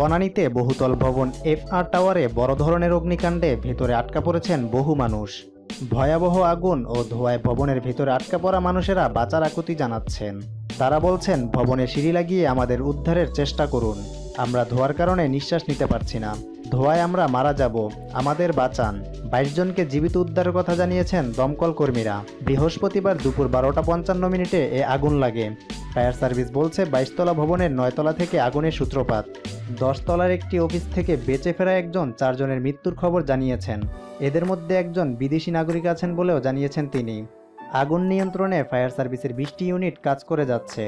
বনানীতে বহুতল ভবন FR টাওয়ারে বড় ধরনের অগ্নিকাণ্ডে ভেতরে আটকা পড়েছেন বহু মানুষ। ভয়াবহ আগুন ও ধোঁয়ায় ভবনের ভেতরে আটকা পড়া মানুষেরা বাঁচার আকুতি জানাচ্ছেন। তারা বলছেন, ভবনে সিঁড়ি লাগিয়ে আমাদের উদ্ধারের চেষ্টা করুন, আমরা ধোঁয়ার কারণে নিঃশ্বাস নিতে পারছি না, ধোঁয়ায় আমরা মারা যাব, আমাদের বাঁচান। 22 জনকে জীবিত উদ্ধারের কথা জানিয়েছেন দমকল কর্মীরা। বৃহস্পতিবার দুপুর 12:55 এ আগুন লাগে। ফায়ার সার্ভিস বলছে 22 তলা ভবনের 9 তলা থেকে আগুনের সূত্রপাত। 10 তলার একটি অফিস থেকে বেঁচে ফেরা একজন 4 জনের মৃত্যুর খবর জানিয়েছেন। এদের মধ্যে একজন বিদেশি নাগরিক আছেন বলেও জানিয়েছেন তিনি। আগুন নিয়ন্ত্রণে ফায়ার সার্ভিসের 20টি ইউনিট কাজ করে যাচ্ছে।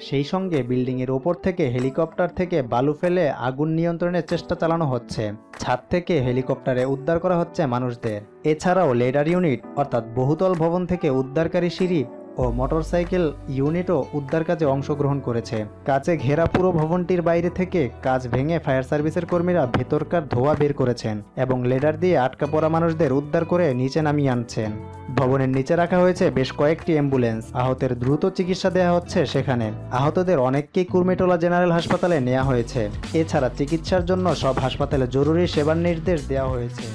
সেই সঙ্গে বিল্ডিংয়ের ওপর থেকে হেলিকপ্টার থেকে বালু ফেলে আগুন নিয়ন্ত্রণের চেষ্টা চালানো হচ্ছে। ছাদ থেকে হেলিকপ্টারে উদ্ধার করা হচ্ছে মানুষদের। এছাড়াও লেডার ইউনিট অর্থাৎ বহুতল ভবন থেকে উদ্ধারকারী সিঁড়ি ও মোটরসাইকেল ইউনিটও উদ্ধার কাজে অংশগ্রহণ করেছে। কাজে ঘেরা পুরো ভবনটির বাইরে থেকে কাজ ভেঙে ফায়ার সার্ভিসের কর্মীরা ভেতরকার ধোঁয়া বের করেছেন এবং লেডার দিয়ে আটকা পড়া মানুষদের উদ্ধার করে নিচে নামিয়ে আনছেন। ভবনের নিচে রাখা হয়েছে বেশ কয়েকটি অ্যাম্বুলেন্স। আহতের দ্রুত চিকিৎসা দেওয়া হচ্ছে সেখানে। আহতদের অনেককেই কুর্মিটোলা জেনারেল হাসপাতালে নেওয়া হয়েছে। এছাড়া চিকিৎসার জন্য সব হাসপাতালে জরুরি সেবার নির্দেশ দেওয়া হয়েছে।